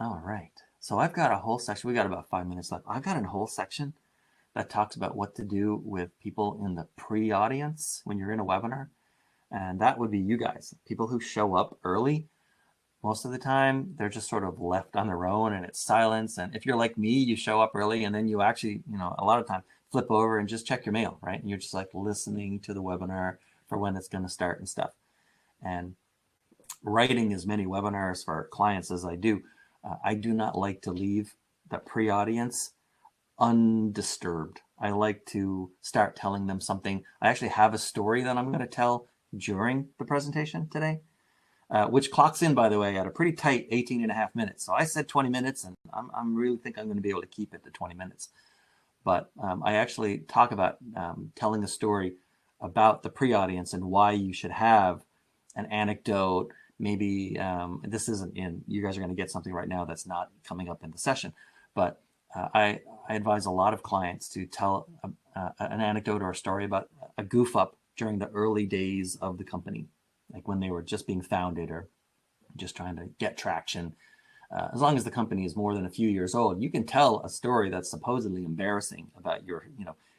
All right. So I've got a whole section. We got about 5 minutes left. I've got a whole section that talks about what to do with people in the pre-audience when you're in a webinar. And that would be you guys, people who show up early. Most of the time, they're just sort of left on their own and it's silence. And if you're like me, you show up early and then you actually, a lot of time flip over and just check your mail, right? And you're just like listening to the webinar for when it's going to start and stuff. And writing as many webinars for clients as I do, I do not like to leave the pre-audience undisturbed. I like to start telling them something. I actually have a story that I'm going to tell during the presentation today, which clocks in, by the way, at a pretty tight 18 and a half minutes. So I said 20 minutes, and I'm really think I'm going to be able to keep it to 20 minutes. But I actually talk about telling a story about the pre-audience and why you should have an anecdote. Maybe this isn't in, you guys are going to get something right now that's not coming up in the session, but I advise a lot of clients to tell an anecdote or a story about a goof up during the early days of the company, like when they were just being founded or just trying to get traction. As long as the company is more than a few years old, you can tell a story that's supposedly embarrassing about your,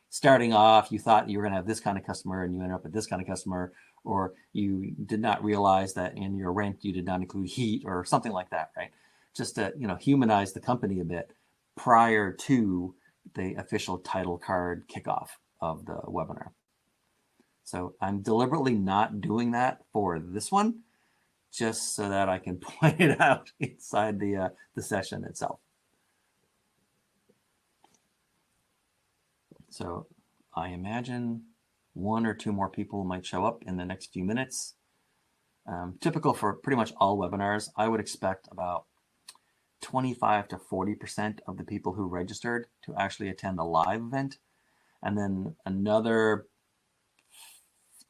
starting off, you thought you were going to have this kind of customer and you ended up with this kind of customer, or you did not realize that in your rent you did not include heat or something like that, right? Just to, humanize the company a bit prior to the official title card kickoff of the webinar. So I'm deliberately not doing that for this one, just so that I can point it out inside the session itself. So I imagine one or two more people might show up in the next few minutes. Typical for pretty much all webinars, I would expect about 25 to 40% of the people who registered to actually attend the live event. And then another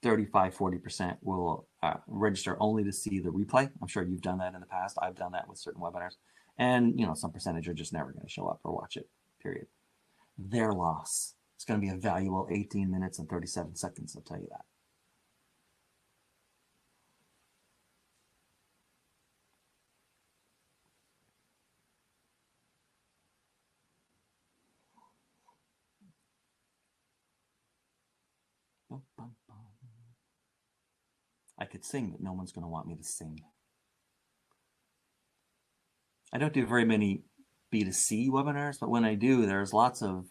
35-40% will register only to see the replay. I'm sure you've done that in the past. I've done that with certain webinars. And some percentage are just never going to show up or watch it, period. Their loss. It's going to be a valuable 18 minutes and 37 seconds, I'll tell you that. I could sing, but no one's going to want me to sing. I don't do very many B2C webinars, but when I do, there's lots of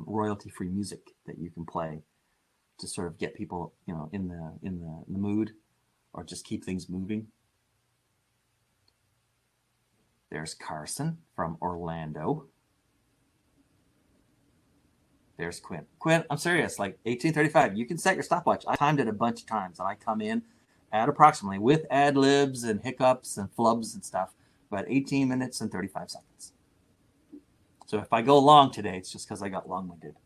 royalty-free music that you can play to sort of get people, in the mood, or just keep things moving. There's Carson from Orlando. There's Quinn. Quinn, I'm serious, like 18:35. You can set your stopwatch. I timed it a bunch of times, and I come in at approximately, with ad libs and hiccups and flubs and stuff, about 18 minutes and 35 seconds. So if I go long today, it's just because I got long-winded.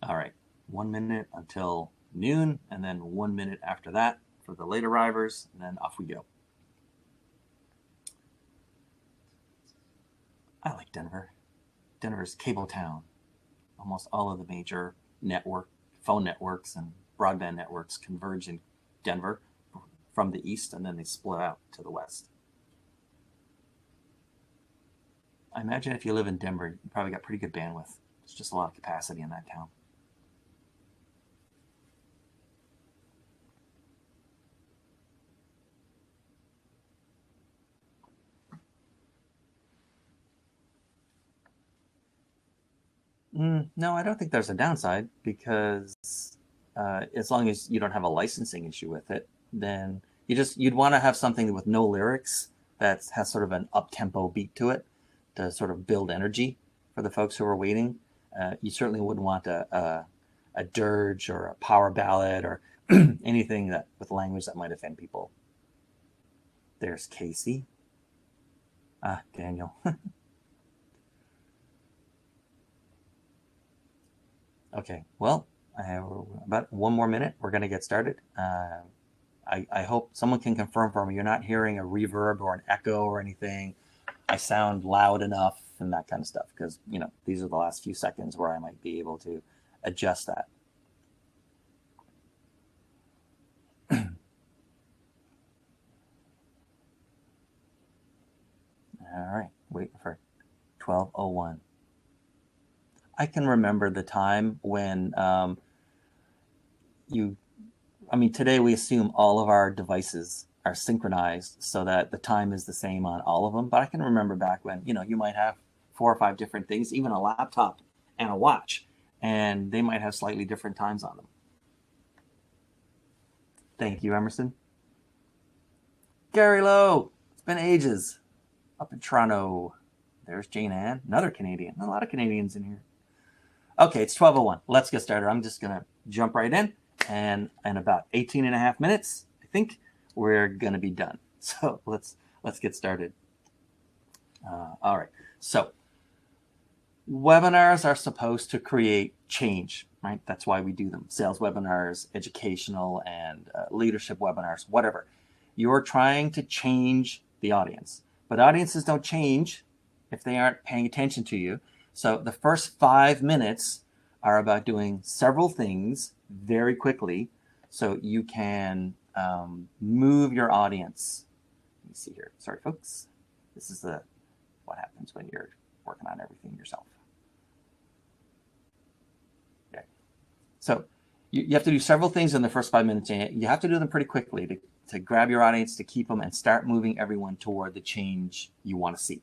All right, 1 minute until noon, and then 1 minute after that for the late arrivers, and then off we go. I like Denver. Denver's cable town. Almost all of the major phone networks and broadband networks converge in Denver from the east, and then they split out to the west. I imagine if you live in Denver, you probably got pretty good bandwidth. There's just a lot of capacity in that town. No, I don't think there's a downside, because as long as you don't have a licensing issue with it, then you'd want to have something with no lyrics that has sort of an up-tempo beat to it to sort of build energy for the folks who are waiting. You certainly wouldn't want a dirge or a power ballad or anything that with language that might offend people. There's Casey. Daniel. Okay, well, I have about 1 more minute. We're going to get started. I hope someone can confirm for me you're not hearing a reverb or an echo or anything. I sound loud enough and that kind of stuff, because these are the last few seconds where I might be able to adjust that. All right, wait for 12:01. I can remember the time when today we assume all of our devices are synchronized so that the time is the same on all of them. But I can remember back when, you might have 4 or 5 different things, even a laptop and a watch, and they might have slightly different times on them. Thank you, Emerson. Gary Lowe, it's been ages. Up in Toronto. There's Jane Ann, another Canadian. A lot of Canadians in here. Okay, it's 12:01. Let's get started. I'm just going to jump right in. And in about 18 and a half minutes, I think we're going to be done. So let's get started. All right. So webinars are supposed to create change, right? That's why we do them. Sales webinars, educational, and leadership webinars, whatever. You're trying to change the audience. But audiences don't change if they aren't paying attention to you. So the first 5 minutes are about doing several things very quickly so you can move your audience. Let me see here. Sorry, folks. This is what happens when you're working on everything yourself. Okay. So you have to do several things in the first 5 minutes. And you have to do them pretty quickly to grab your audience, to keep them, and start moving everyone toward the change you want to see.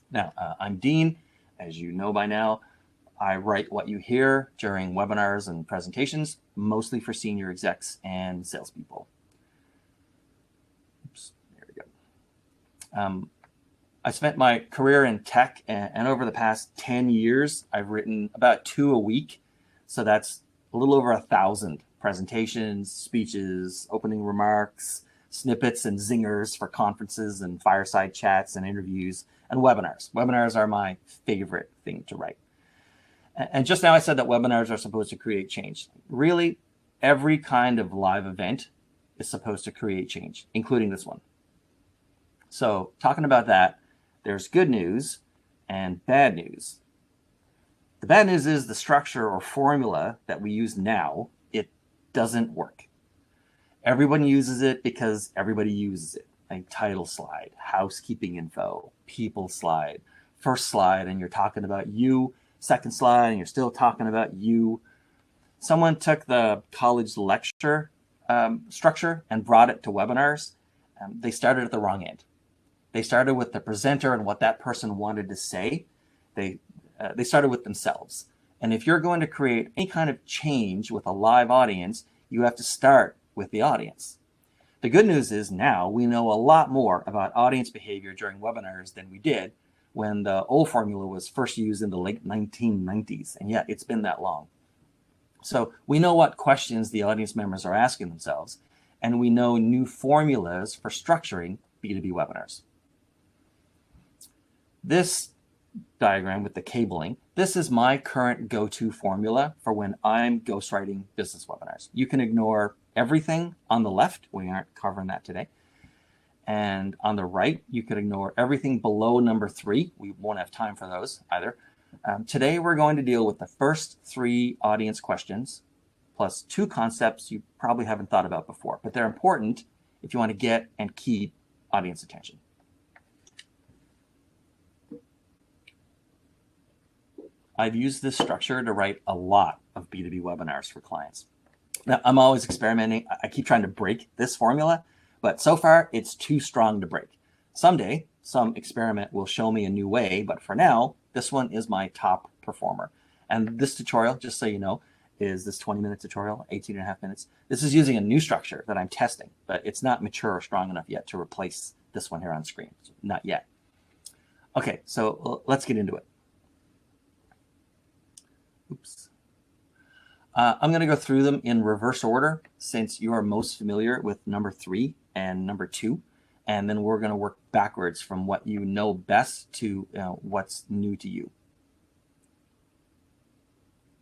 Now, I'm Dean. As you know by now, I write what you hear during webinars and presentations, mostly for senior execs and salespeople. Oops, there we go. I spent my career in tech, and over the past 10 years, I've written about 2 a week. So that's a little over 1,000 presentations, speeches, opening remarks, snippets and zingers for conferences and fireside chats and interviews and webinars. Webinars are my favorite thing to write. And just now I said that webinars are supposed to create change. Really, every kind of live event is supposed to create change, including this one. So talking about that, there's good news and bad news. The bad news is the structure or formula that we use now, it doesn't work. Everyone uses it because everybody uses it. Like title slide, housekeeping info, people slide, first slide, and you're talking about you, second slide, and you're still talking about you. Someone took the college lecture structure and brought it to webinars. They started at the wrong end. They started with the presenter and what that person wanted to say. They started with themselves. And if you're going to create any kind of change with a live audience, you have to start with the audience. The good news is now we know a lot more about audience behavior during webinars than we did when the old formula was first used in the late 1990s. And yet it's been that long. So we know what questions the audience members are asking themselves, and we know new formulas for structuring B2B webinars. This diagram with the cabling, this is my current go-to formula for when I'm ghostwriting business webinars. You can ignore everything on the left. We aren't covering that today. And on the right, you could ignore everything below number 3. We won't have time for those either. Today, we're going to deal with the first 3 audience questions, plus 2 concepts you probably haven't thought about before, but they're important if you want to get and keep audience attention. I've used this structure to write a lot of B2B webinars for clients. Now, I'm always experimenting. I keep trying to break this formula, but so far it's too strong to break. Someday, some experiment will show me a new way, but for now, this one is my top performer. And this tutorial, just so you know, is this 20-minute tutorial, 18 and a half minutes. This is using a new structure that I'm testing, but it's not mature or strong enough yet to replace this one here on screen. So not yet. Okay, so let's get into it. Oops. I'm going to go through them in reverse order since you are most familiar with number 3 and number 2. And then we're going to work backwards from what you know best to what's new to you.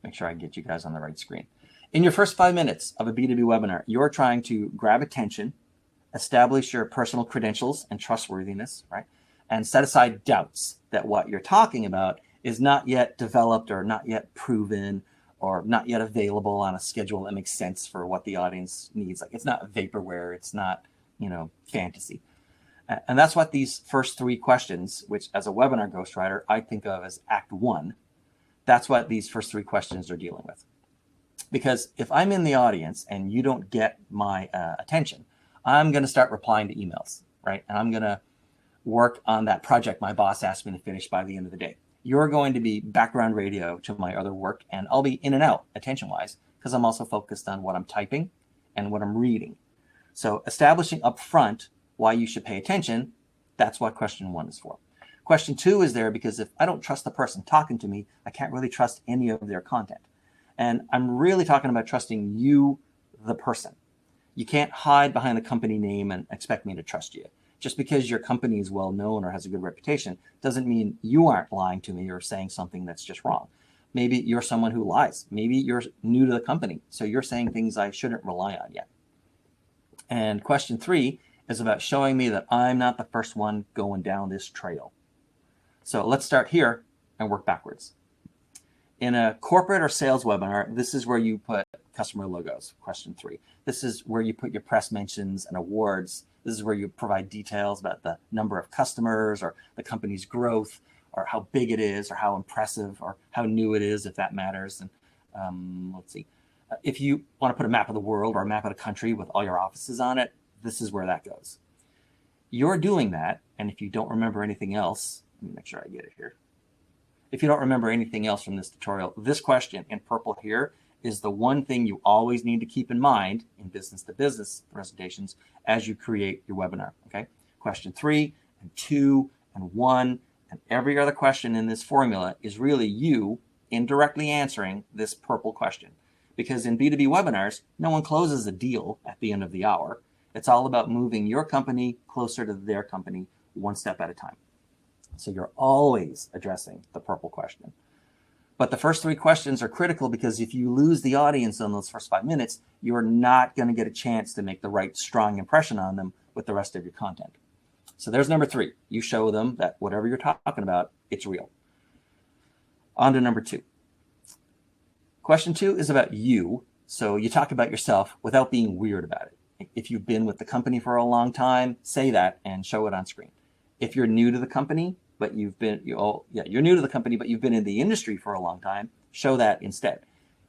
Make sure I get you guys on the right screen. In your first 5 minutes of a B2B webinar, you're trying to grab attention, establish your personal credentials and trustworthiness, right? And set aside doubts that what you're talking about is not yet developed or not yet proven or not yet available on a schedule that makes sense for what the audience needs. Like, it's not vaporware, it's not, fantasy. And that's what these first three questions, which as a webinar ghostwriter, I think of as Act 1, that's what these first three questions are dealing with. Because if I'm in the audience and you don't get my attention, I'm going to start replying to emails, right? And I'm going to work on that project my boss asked me to finish by the end of the day. You're going to be background radio to my other work, and I'll be in and out attention-wise because I'm also focused on what I'm typing and what I'm reading. So establishing up front why you should pay attention, that's what question 1 is for. Question 2 is there because if I don't trust the person talking to me, I can't really trust any of their content. And I'm really talking about trusting you, the person. You can't hide behind the company name and expect me to trust you. Just because your company is well known or has a good reputation doesn't mean you aren't lying to me or saying something that's just wrong. Maybe you're someone who lies. Maybe you're new to the company, so you're saying things I shouldn't rely on yet. And question 3 is about showing me that I'm not the first one going down this trail. So let's start here and work backwards. In a corporate or sales webinar, this is where you put customer logos, question 3. This is where you put your press mentions and awards. This is where you provide details about the number of customers or the company's growth or how big it is or how impressive or how new it is, if that matters. And let's see. If you want to put a map of the world or a map of the country with all your offices on it, this is where that goes. You're doing that, and if you don't remember anything else, let me make sure I get it here. If you don't remember anything else from this tutorial, this question in purple here is the one thing you always need to keep in mind in business-to-business presentations as you create your webinar, okay? Question 3 and 2 and 1 and every other question in this formula is really you indirectly answering this purple question. Because in B2B webinars, no one closes a deal at the end of the hour. It's all about moving your company closer to their company one step at a time. So you're always addressing the purple question. But the first 3 questions are critical because if you lose the audience in those first 5 minutes, you're not going to get a chance to make the right strong impression on them with the rest of your content. So there's number 3. You show them that whatever you're talking about, it's real. On to number 2. Question 2 is about you. So you talk about yourself without being weird about it. If you've been with the company for a long time, say that and show it on screen. If you're new to the company, but you're new to the company, but you've been in the industry for a long time, show that instead.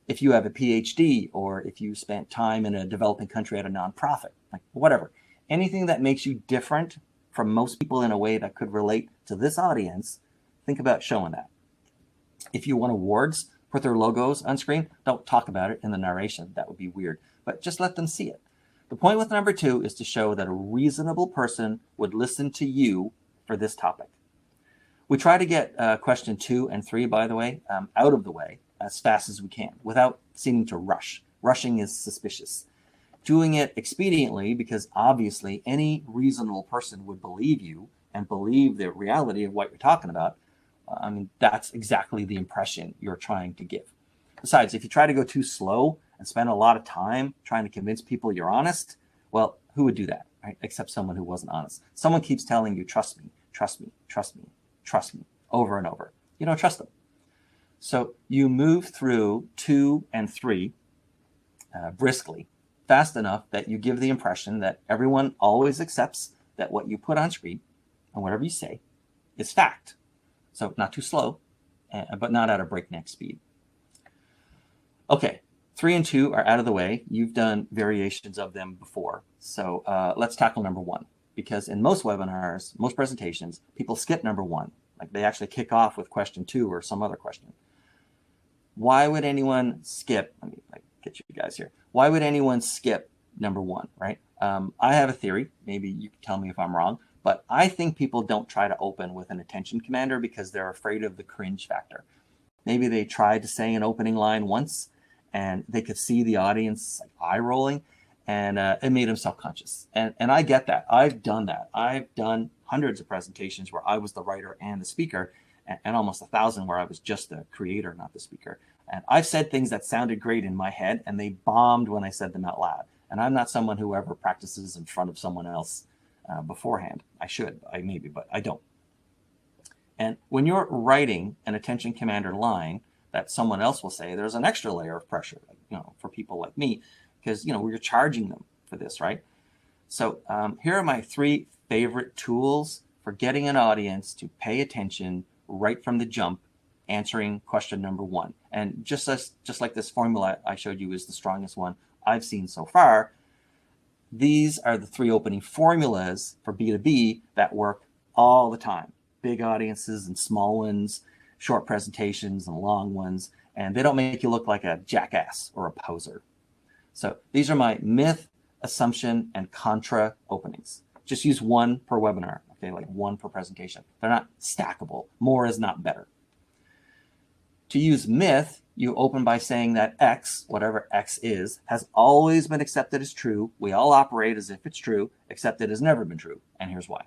If you have a PhD or if you spent time in a developing country at a nonprofit, like whatever, anything that makes you different from most people in a way that could relate to this audience, think about showing that. If you want awards, put their logos on screen. Don't talk about it in the narration. That would be weird, but just let them see it. The point with number 2 is to show that a reasonable person would listen to you for this topic. We try to get question 2 and 3, by the way, out of the way as fast as we can without seeming to rush. Rushing is suspicious. Doing it expediently because obviously any reasonable person would believe you and believe the reality of what you're talking about. I mean, that's exactly the impression you're trying to give. Besides, if you try to go too slow and spend a lot of time trying to convince people you're honest, well, who would do that, right? Except someone who wasn't honest. Someone keeps telling you, trust me, trust me, trust me, trust me, over and over. You don't trust them. So you move through 2 and 3 briskly, fast enough that you give the impression that everyone always accepts that what you put on screen and whatever you say is fact. So not too slow, but not at a breakneck speed. Okay, 3 and 2 are out of the way. You've done variations of them before. So let's tackle number 1. Because in most webinars, most presentations, people skip number 1. Like they actually kick off with question 2 or some other question. Why would anyone skip? Let me get you guys here. Why would anyone skip number 1, right? I have a theory. Maybe you can tell me if I'm wrong. But I think people don't try to open with an attention commander because they're afraid of the cringe factor. Maybe they tried to say an opening line once and they could see the audience like eye rolling and it made them self-conscious. And I get that. I've done that. I've done hundreds of presentations where I was the writer and the speaker and almost 1,000 where I was just the creator, not the speaker. And I've said things that sounded great in my head and they bombed when I said them out loud. And I'm not someone who ever practices in front of someone else beforehand. I should, maybe, but I don't. And when you're writing an attention commander line that someone else will say, there's an extra layer of pressure, for people like me, because, we're charging them for this, right? So here are my 3 favorite tools for getting an audience to pay attention right from the jump, answering question number 1. And just like this formula I showed you is the strongest one I've seen so far, these are the 3 opening formulas for B2B that work all the time. Big audiences and small ones, short presentations and long ones, and they don't make you look like a jackass or a poser. So these are my myth, assumption, and contra openings. Just use 1 per webinar, okay, like 1 per presentation. They're not stackable. More is not better. To use myth, you open by saying that X, whatever X is, has always been accepted as true. We all operate as if it's true, except it has never been true. And here's why.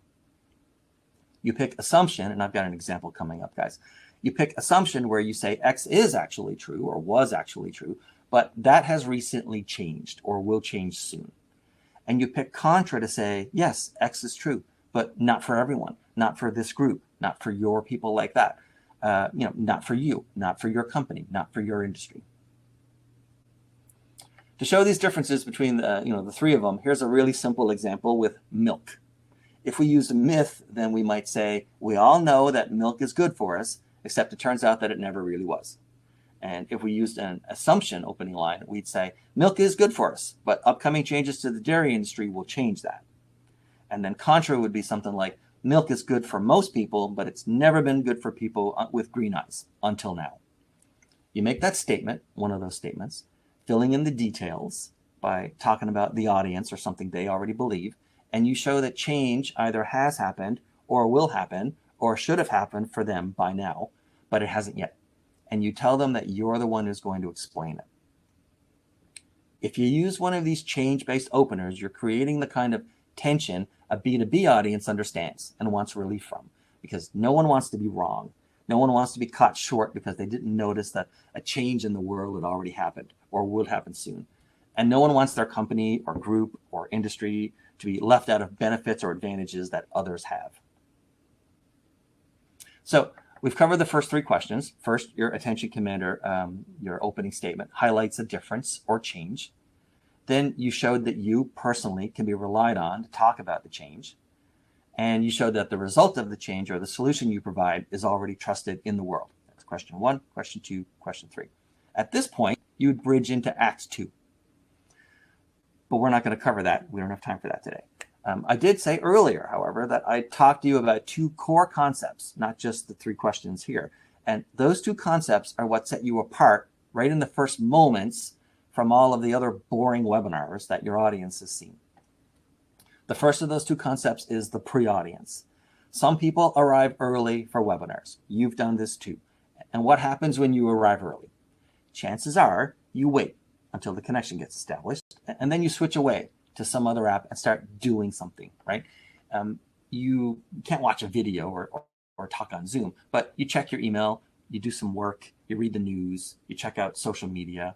You pick assumption, and I've got an example coming up, guys. You pick assumption where you say X is actually true or was actually true, but that has recently changed or will change soon. And you pick contra to say, yes, X is true, but not for everyone, not for this group, not for your people like that. Not for you, not for your company, not for your industry. To show these differences between the 3 of them, here's a really simple example with milk. If we used a myth, then we might say, we all know that milk is good for us, except it turns out that it never really was. And if we used an assumption opening line, we'd say, milk is good for us, but upcoming changes to the dairy industry will change that. And then contra would be something like, milk is good for most people, but it's never been good for people with green eyes until now. You make that statement, one of those statements, filling in the details by talking about the audience or something they already believe, and you show that change either has happened or will happen or should have happened for them by now, but it hasn't yet. And you tell them that you're the one who's going to explain it. If you use one of these change-based openers, you're creating the kind of tension a B2B audience understands and wants relief from, because no one wants to be wrong. No one wants to be caught short because they didn't notice that a change in the world had already happened or would happen soon. And no one wants their company or group or industry to be left out of benefits or advantages that others have. So we've covered the first 3 questions. First, your attention commander, your opening statement highlights a difference or change. Then you showed that you personally can be relied on to talk about the change. And you showed that the result of the change or the solution you provide is already trusted in the world. That's question 1, question 2, question 3. At this point, you would bridge into Act 2. But we're not going to cover that. We don't have time for that today. I did say earlier, however, that I talked to you about 2 core concepts, not just the 3 questions here. And those 2 concepts are what set you apart right in the first moments from all of the other boring webinars that your audience has seen. The first of those 2 concepts is the pre-audience. Some people arrive early for webinars. You've done this too. And what happens when you arrive early? Chances are you wait until the connection gets established, and then you switch away to some other app and start doing something, right? You can't watch a video or talk on Zoom, but you check your email, you do some work, you read the news, you check out social media.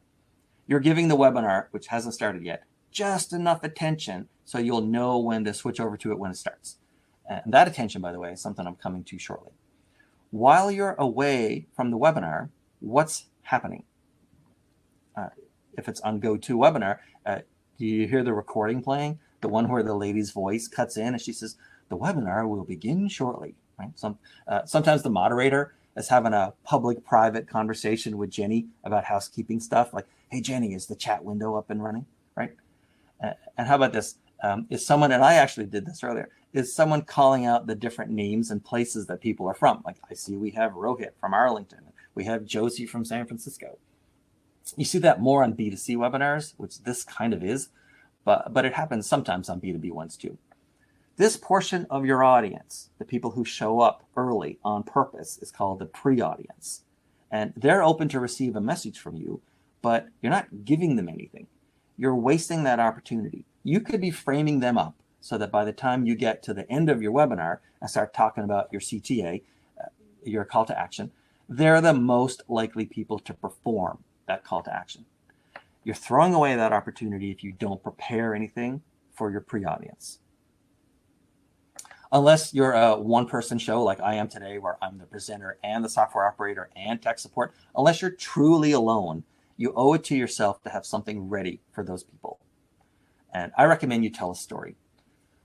You're giving the webinar, which hasn't started yet, just enough attention so you'll know when to switch over to it when it starts. And that attention, by the way, is something I'm coming to shortly. While you're away from the webinar, what's happening? If it's on GoToWebinar, do you hear the recording playing? The one where the lady's voice cuts in and she says, the webinar will begin shortly. Right? Sometimes the moderator is having a public-private conversation with Jenny about housekeeping stuff, like, hey, Jenny, is the chat window up and running? Right? And how about this? Is someone, and I actually did this earlier, is someone calling out the different names and places that people are from? Like, I see we have Rohit from Arlington. We have Josie from San Francisco. You see that more on B2C webinars, which this kind of is, but it happens sometimes on B2B ones too. This portion of your audience, the people who show up early on purpose, is called the pre-audience. And they're open to receive a message from you, but you're not giving them anything. You're wasting that opportunity. You could be framing them up so that by the time you get to the end of your webinar and start talking about your CTA, your call to action, they're the most likely people to perform that call to action. You're throwing away that opportunity if you don't prepare anything for your pre-audience. Unless you're a one-person show like I am today, where I'm the presenter and the software operator and tech support, unless you're truly alone, you owe it to yourself to have something ready for those people. And I recommend you tell a story.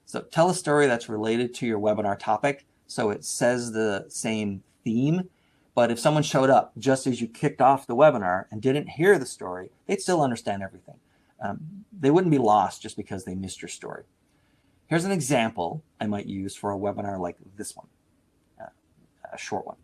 So tell a story that's related to your webinar topic, so it says the same theme. But if someone showed up just as you kicked off the webinar and didn't hear the story, they'd still understand everything. They wouldn't be lost just because they missed your story. Here's an example I might use for a webinar like this one, a short one.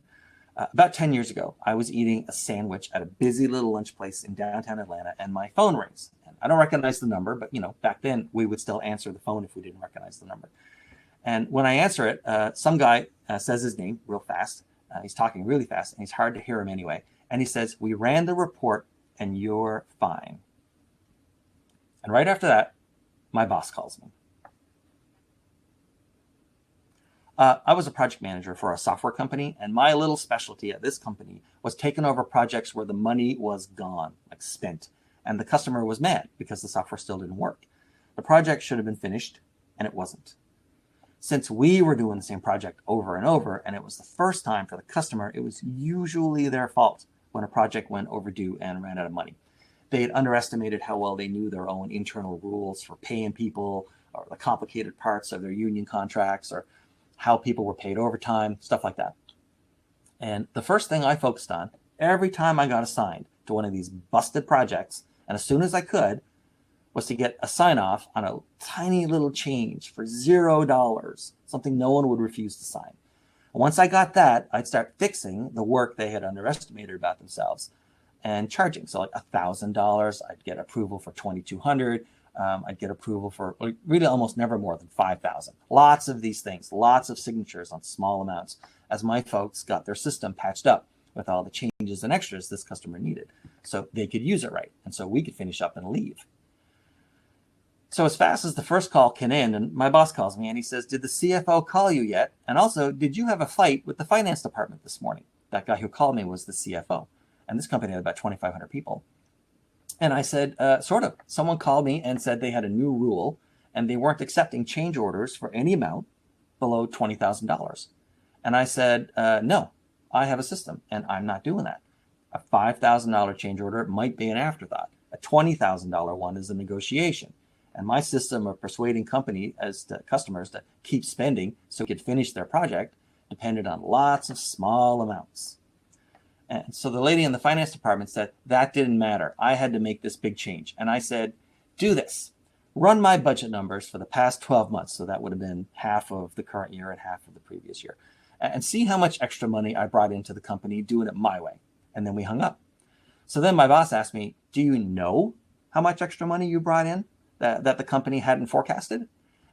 About 10 years ago, I was eating a sandwich at a busy little lunch place in downtown Atlanta, and my phone rings. And I don't recognize the number, but back then we would still answer the phone if we didn't recognize the number. And when I answer it, some guy says his name real fast. He's talking really fast, and it's hard to hear him anyway. And he says, "We ran the report, and you're fine." And right after that, my boss calls me. I was a project manager for a software company, and my little specialty at this company was taking over projects where the money was gone, like spent, and the customer was mad because the software still didn't work. The project should have been finished, and it wasn't. Since we were doing the same project over and over, and it was the first time for the customer, it was usually their fault when a project went overdue and ran out of money. They had underestimated how well they knew their own internal rules for paying people, or the complicated parts of their union contracts, or how people were paid overtime, stuff like that. And the first thing I focused on every time I got assigned to one of these busted projects, and as soon as I could, was to get a sign off on a tiny little change for $0, something no one would refuse to sign. And once I got that, I'd start fixing the work they had underestimated about themselves and charging. So like $1,000, I'd get approval for $2,200. I'd get approval for really almost never more than $5,000. Lots of these things, lots of signatures on small amounts, as my folks got their system patched up with all the changes and extras this customer needed, so they could use it right, and so we could finish up and leave. So as fast as the first call can end, and my boss calls me and he says, "Did the CFO call you yet? And also, did you have a fight with the finance department this morning?" That guy who called me was the CFO, and this company had about 2,500 people. And I said, sort of. Someone called me and said they had a new rule and they weren't accepting change orders for any amount below $20,000. And I said, no, I have a system and I'm not doing that. A $5,000 change order might be an afterthought. A $20,000 one is a negotiation. And my system of persuading customers to keep spending so we could finish their project depended on lots of small amounts. And so the lady in the finance department said that didn't matter. I had to make this big change. And I said, do this. Run my budget numbers for the past 12 months. So that would have been half of the current year and half of the previous year. And see how much extra money I brought into the company doing it my way. And then we hung up. So then my boss asked me, do you know how much extra money you brought in that the company hadn't forecasted?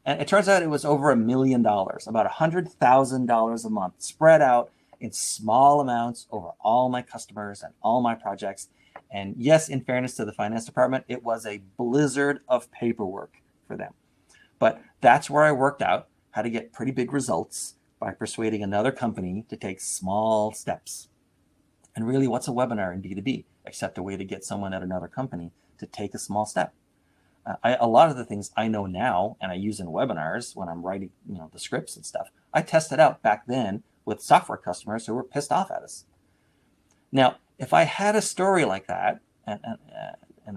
And it turns out it was over $1 million, about $100,000 a month, spread out in small amounts over all my customers and all my projects. And yes, in fairness to the finance department, it was a blizzard of paperwork for them. But that's where I worked out how to get pretty big results by persuading another company to take small steps. And really, what's a webinar in B2B except a way to get someone at another company to take a small step? A lot of the things I know now and I use in webinars when I'm writing the scripts and stuff, I tested out back then with software customers who were pissed off at us. Now, if I had a story like that and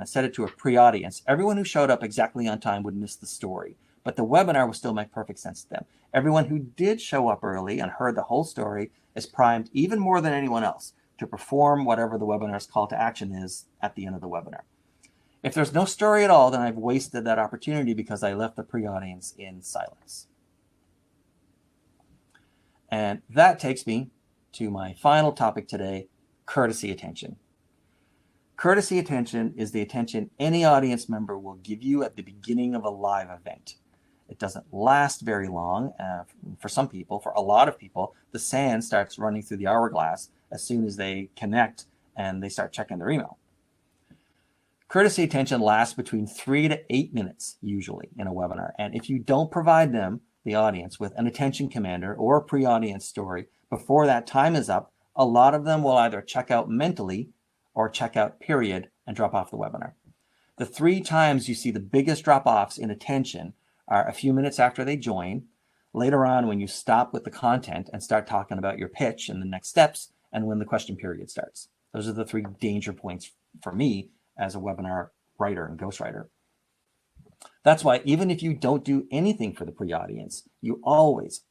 I set it to a pre-audience, everyone who showed up exactly on time would miss the story, but the webinar would still make perfect sense to them. Everyone who did show up early and heard the whole story is primed even more than anyone else to perform whatever the webinar's call to action is at the end of the webinar. If there's no story at all, then I've wasted that opportunity because I left the pre-audience in silence. And that takes me to my final topic today, courtesy attention. Courtesy attention is the attention any audience member will give you at the beginning of a live event. It doesn't last very long. For some people, for a lot of people, the sand starts running through the hourglass as soon as they connect and they start checking their email. Courtesy attention lasts between 3 to 8 minutes, usually, in a webinar. And if you don't provide them, the audience, with an attention commander or a pre-audience story before that time is up, a lot of them will either check out mentally or check out, period, and drop off the webinar. The 3 times you see the biggest drop-offs in attention are a few minutes after they join, later on when you stop with the content and start talking about your pitch and the next steps, and when the question period starts. Those are the 3 danger points for me as a webinar writer and ghostwriter. That's why even if you don't do anything for the pre-audience, you always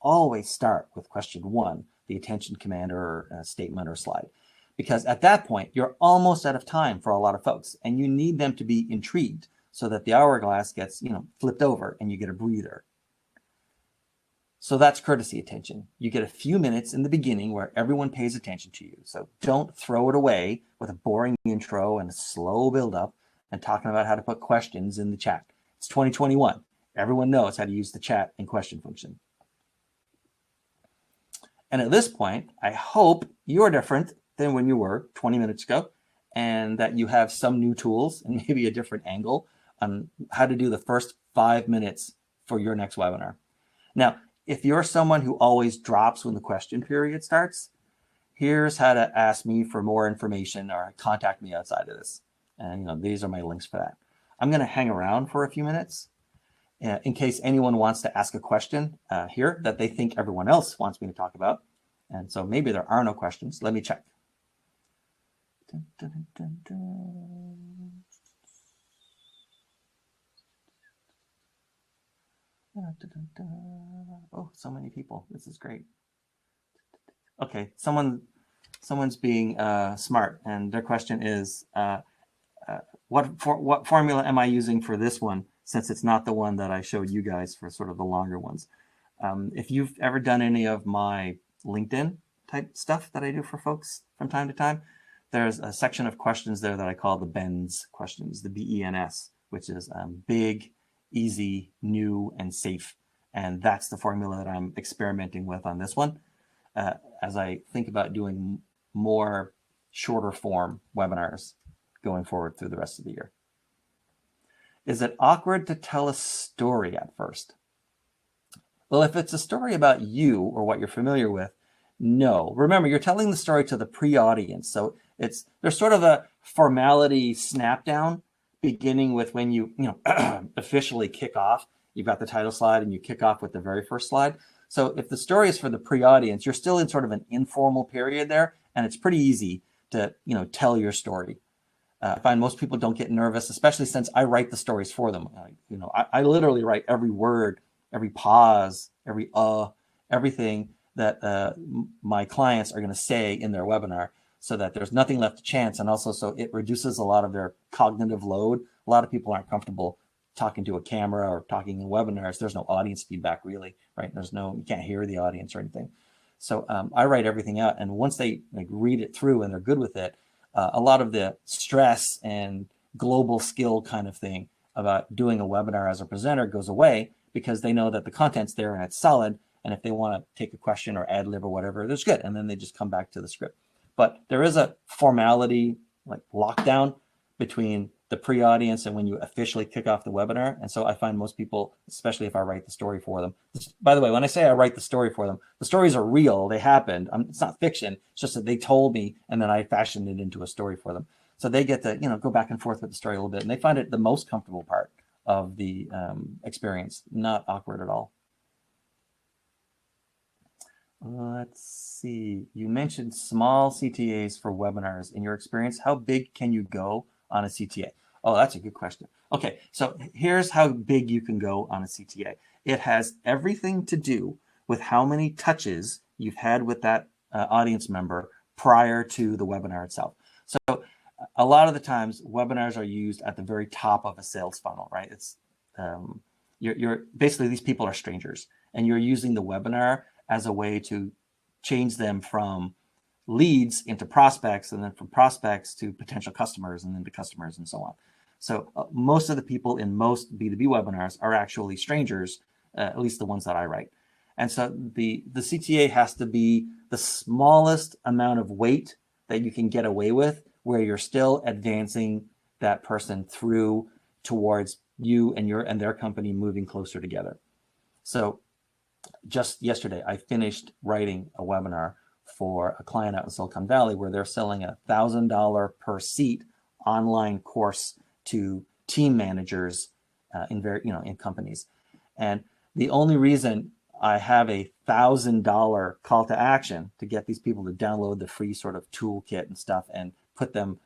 start with question 1, the attention command or statement or slide. Because at that point, you're almost out of time for a lot of folks, and you need them to be intrigued so that the hourglass gets, flipped over and you get a breather. So that's courtesy attention. You get a few minutes in the beginning where everyone pays attention to you. So don't throw it away with a boring intro and a slow build up and talking about how to put questions in the chat. It's 2021. Everyone knows how to use the chat and question function. And at this point, I hope you're different than when you were 20 minutes ago, and that you have some new tools and maybe a different angle on how to do the first 5 minutes for your next webinar. Now, if you're someone who always drops when the question period starts, here's how to ask me for more information or contact me outside of this. And these are my links for that. I'm going to hang around for a few minutes in case anyone wants to ask a question here that they think everyone else wants me to talk about. And so maybe there are no questions. Let me check. Dun, dun, dun, dun. Oh, so many people. This is great. Okay, someone's being smart, and their question is, what formula am I using for this one, since it's not the one that I showed you guys for sort of the longer ones? If you've ever done any of my LinkedIn type stuff that I do for folks from time to time, there's a section of questions there that I call the BENS questions, the BENS, which is big, easy, new, and safe. And that's the formula that I'm experimenting with on this one as I think about doing more shorter form webinars going forward through the rest of the year. Is it awkward to tell a story at first? Well, if it's a story about you or what you're familiar with, no. Remember, you're telling the story to the pre-audience. So there's sort of a formality snap down beginning with when you officially kick off. You've got the title slide and you kick off with the very first slide. So if the story is for the pre-audience, you're still in sort of an informal period there, and it's pretty easy to tell your story. I find most people don't get nervous, especially since I write the stories for them. I literally write every word, every pause, everything that my clients are going to say in their webinar, so that there's nothing left to chance, and also so it reduces a lot of their cognitive load. A lot of people aren't comfortable talking to a camera or talking in webinars. There's no audience feedback really, right? You can't hear the audience or anything. So I write everything out, and once they read it through and they're good with it, a lot of the stress and global skill kind of thing about doing a webinar as a presenter goes away, because they know that the content's there and it's solid. And if they want to take a question or ad lib or whatever, that's good. And then they just come back to the script. But there is a formality lockdown between the pre-audience and when you officially kick off the webinar. And so I find most people, especially if I write the story for them. By the way, when I say I write the story for them, the stories are real. They happened. It's not fiction. It's just that they told me, and then I fashioned it into a story for them. So they get to go back and forth with the story a little bit, and they find it the most comfortable part of the experience, not awkward at all. Let's see. You mentioned small CTAs for webinars. In your experience, how big can you go on a CTA? Oh, that's a good question. Okay, so here's how big you can go on a CTA. It has everything to do with how many touches you've had with that audience member prior to the webinar itself. So a lot of the times webinars are used at the very top of a sales funnel, right? It's you're basically, these people are strangers, and you're using the webinar as a way to change them from leads into prospects, and then from prospects to potential customers, and then to customers, and so on. So most of the people in most B2B webinars are actually strangers, at least the ones that I write. And so the CTA has to be the smallest amount of weight that you can get away with, where you're still advancing that person through towards you and their company moving closer together. So just yesterday, I finished writing a webinar for a client out in Silicon Valley where they're selling a $1,000 per seat online course to team managers in companies. And the only reason I have a $1,000 call to action to get these people to download the free sort of toolkit and stuff and put them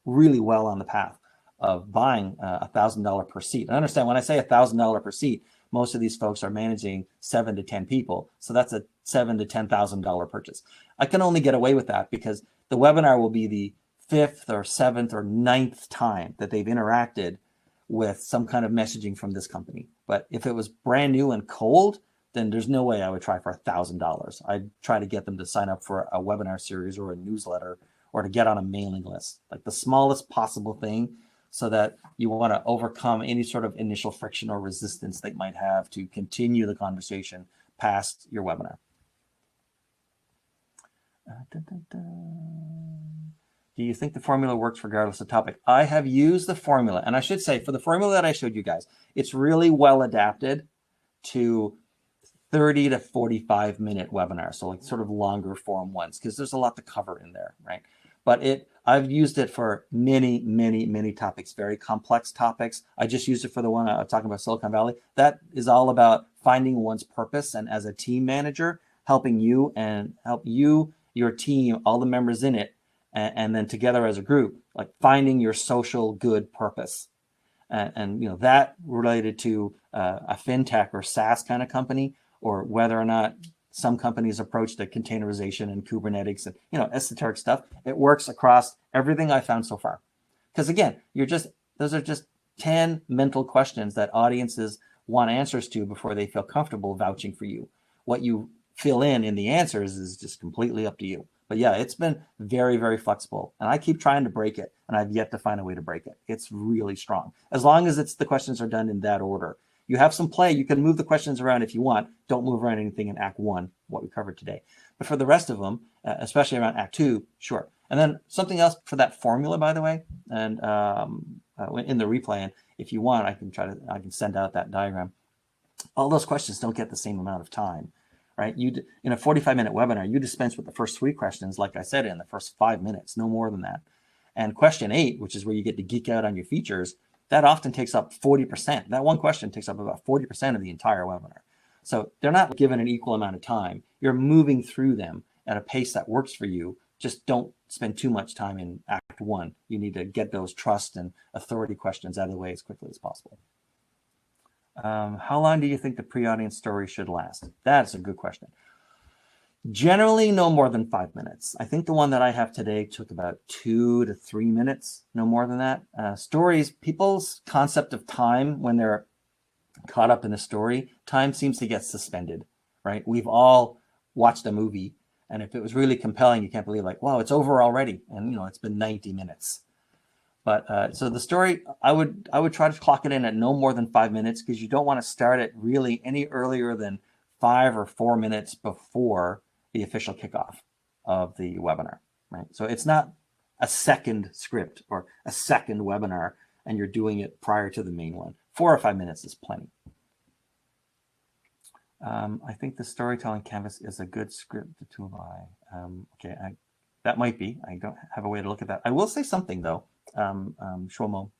really well on the path of buying $1,000 per seat. And understand, when I say $1,000 per seat, most of these folks are managing 7 to 10 people. So that's a $7,000 to $10,000 purchase. I can only get away with that because the webinar will be the 5th or 7th or 9th time that they've interacted with some kind of messaging from this company. But if it was brand new and cold, then there's no way I would try for $1,000. I'd try to get them to sign up for a webinar series or a newsletter or to get on a mailing list, like the smallest possible thing, so that you want to overcome any sort of initial friction or resistance they might have to continue the conversation past your webinar. Do you think the formula works regardless of topic? I have used the formula, and I should say for the formula that I showed you guys, it's really well adapted to 30 to 45 minute webinars, so like sort of longer form ones, because there's a lot to cover in there, right? But I've used it for many, many, many topics, very complex topics. I just used it for the one I was talking about, Silicon Valley. That is all about finding one's purpose, and as a team manager, helping you and help you, your team, all the members in it, and then together as a group, like finding your social good purpose. And you know, that related to a fintech or SaaS kind of company, or whether or not some companies approach the containerization and Kubernetes and, you know, esoteric stuff. It works across everything I found so far. Because again, those are just 10 mental questions that audiences want answers to before they feel comfortable vouching for you. What you fill in the answers is just completely up to you. But yeah, it's been very, very flexible, and I keep trying to break it, and I've yet to find a way to break it. It's really strong. As long as the questions are done in that order. You have some play. You can move the questions around if you want. Don't move around anything in Act 1, what we covered today. But for the rest of them, especially around Act 2, sure. And then something else for that formula, by the way, and in the replay, and if you want, I can send out that diagram. All those questions don't get the same amount of time, right? In a 45-minute webinar, you dispense with the first 3 questions, like I said, in the first 5 minutes, no more than that. And question 8, which is where you get to geek out on your features, that often takes up 40%. That one question takes up about 40% of the entire webinar. So they're not given an equal amount of time. You're moving through them at a pace that works for you. Just don't spend too much time in Act 1. You need to get those trust and authority questions out of the way as quickly as possible. How long do you think the pre-audience story should last? That's a good question. Generally, no more than 5 minutes. I think the one that I have today took about 2 to 3 minutes, no more than that. Stories, people's concept of time when they're caught up in a story, time seems to get suspended, right? We've all watched a movie, and if it was really compelling, you can't believe, like, wow, it's over already, and you know, it's been 90 minutes. But so the story, I would try to clock it in at no more than 5 minutes, because you don't want to start it really any earlier than 5 or 4 minutes before the official kickoff of the webinar, right? So it's not a second script or a second webinar, and you're doing it prior to the main one. 4 or 5 minutes is plenty. I think the storytelling canvas is a good script to buy. Okay, that might be. I don't have a way to look at that. I will say something though, Shlomo.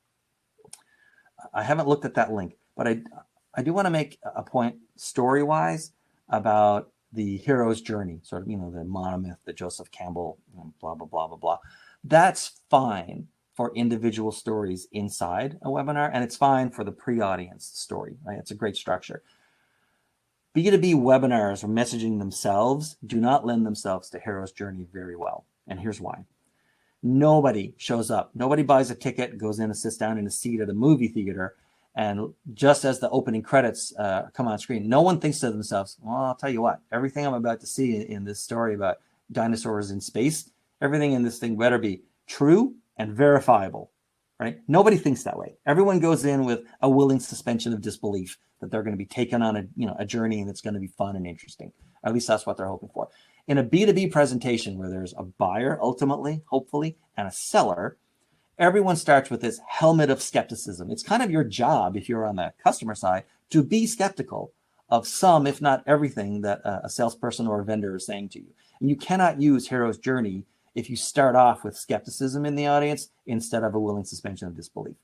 I haven't looked at that link, but I do want to make a point story-wise about the hero's journey, sort of, you know, the monomyth, the Joseph Campbell, blah, blah, blah, blah, blah. That's fine for individual stories inside a webinar, and it's fine for the pre-audience story, right? It's a great structure. B2B webinars or messaging themselves do not lend themselves to hero's journey very well, and here's why. Nobody shows up. Nobody buys a ticket, goes in and sits down in a seat at a movie theater, and just as the opening credits come on screen, no one thinks to themselves, well, I'll tell you what, everything I'm about to see in this story about dinosaurs in space, everything in this thing better be true and verifiable, right? Nobody thinks that way. Everyone goes in with a willing suspension of disbelief that they're going to be taken on a journey and it's going to be fun and interesting. At least that's what they're hoping for. In a B2B presentation where there's a buyer, ultimately, hopefully, and a seller, everyone starts with this helmet of skepticism. It's kind of your job, if you're on the customer side, to be skeptical of some, if not everything, that a salesperson or a vendor is saying to you. And you cannot use hero's journey if you start off with skepticism in the audience instead of a willing suspension of disbelief.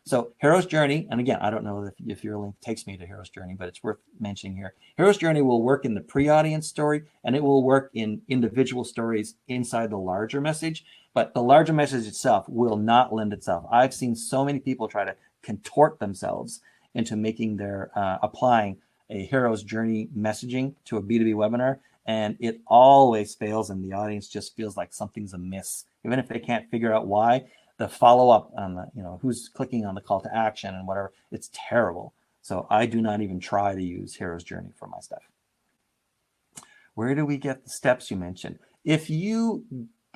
So Hero's Journey, and again, I don't know if your link takes me to Hero's Journey, but it's worth mentioning here. Hero's Journey will work in the pre-audience story, and it will work in individual stories inside the larger message, but the larger message itself will not lend itself. I've seen so many people try to contort themselves into making their, applying a Hero's Journey messaging to a B2B webinar, and it always fails, and the audience just feels like something's amiss. Even if they can't figure out why, the follow-up on the, who's clicking on the call to action and whatever, it's terrible. So I do not even try to use Hero's Journey for my stuff. Where do we get the steps you mentioned? If you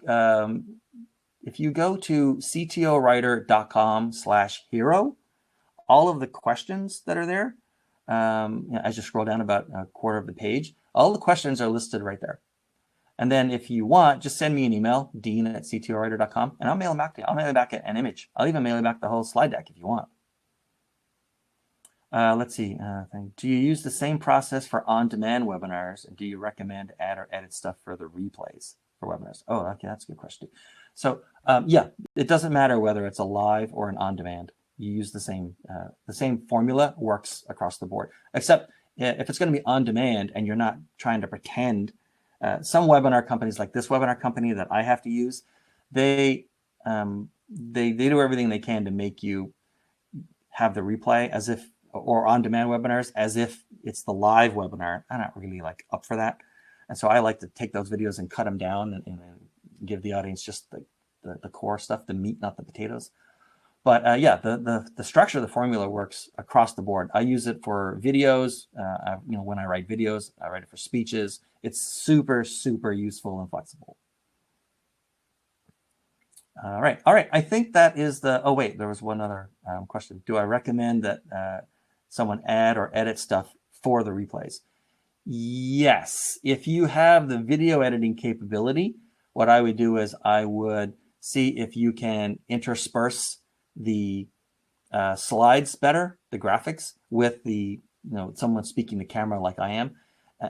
go to ctowriter.com/hero, all of the questions that are there, as you scroll down about a quarter of the page, all the questions are listed right there. And then if you want, just send me an email, dean@ctowriter.com, and I'll mail them back to you. I'll mail you back an image. I'll even mail you back the whole slide deck if you want. Let's see. Do you use the same process for on-demand webinars? And do you recommend add or edit stuff for the replays for webinars? Oh, okay, that's a good question. So yeah, it doesn't matter whether it's a live or an on-demand. You use the same formula, works across the board, except if it's going to be on demand and you're not trying to pretend. Some webinar companies, like this webinar company that I have to use, they do everything they can to make you have the replay as if, or on-demand webinars as if it's the live webinar. I'm not really like up for that, and so I like to take those videos and cut them down and give the audience just the core stuff, the meat, not the potatoes. But yeah, the structure of the formula works across the board. I use it for videos. When I write videos, I write it for speeches. It's super, super useful and flexible. All right. I think that is the. Oh wait, there was one other question. Do I recommend that someone add or edit stuff for the replays? Yes. If you have the video editing capability, what I would do is I would see if you can intersperse the slides better, the graphics, with the someone speaking to camera like I am,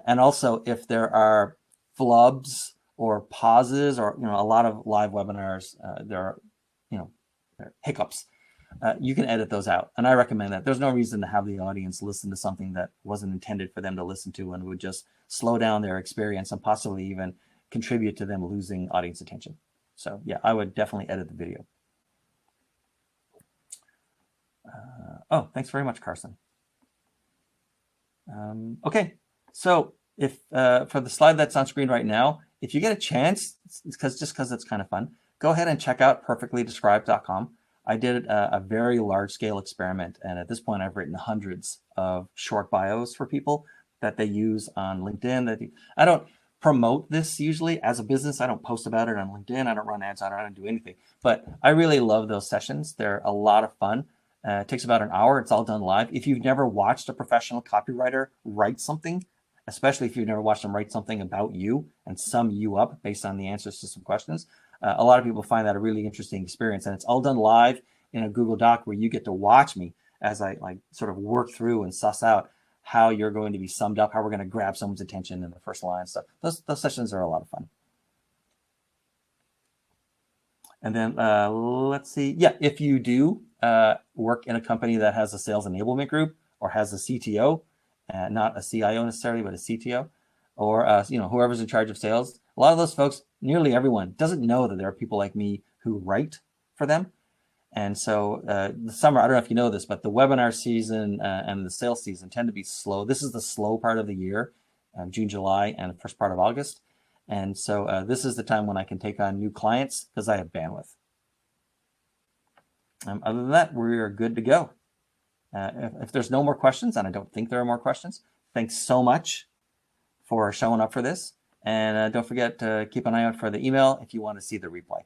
and also if there are flubs or pauses or a lot of live webinars, there are there are hiccups. You can edit those out, and I recommend that. There's no reason to have the audience listen to something that wasn't intended for them to listen to and would just slow down their experience and possibly even contribute to them losing audience attention. So yeah, I would definitely edit the video. Oh, thanks very much, Carson. Okay, so if for the slide that's on screen right now, if you get a chance, just because it's kind of fun, go ahead and check out perfectlydescribed.com. I did a very large-scale experiment, and at this point, I've written hundreds of short bios for people that they use on LinkedIn. I don't promote this usually as a business. I don't post about it on LinkedIn. I don't run ads on it. I don't do anything. But I really love those sessions. They're a lot of fun. It takes about an hour. It's all done live. If you've never watched a professional copywriter write something, especially if you've never watched them write something about you and sum you up based on the answers to some questions, a lot of people find that a really interesting experience. And it's all done live in a Google Doc where you get to watch me as I sort of work through and suss out how you're going to be summed up, how we're going to grab someone's attention in the first line stuff. Those sessions are a lot of fun. And then let's see. Yeah, if you do work in a company that has a sales enablement group or has a CTO, not a CIO necessarily, but a CTO, or whoever's in charge of sales, a lot of those folks, nearly everyone, doesn't know that there are people like me who write for them. And so the summer, I don't know if you know this, but the webinar season and the sales season tend to be slow. This is the slow part of the year, June, July, and the first part of August. And so this is the time when I can take on new clients because I have bandwidth. Other than that, we are good to go. If there's no more questions, and I don't think there are more questions, thanks so much for showing up for this. And don't forget to keep an eye out for the email if you want to see the replay.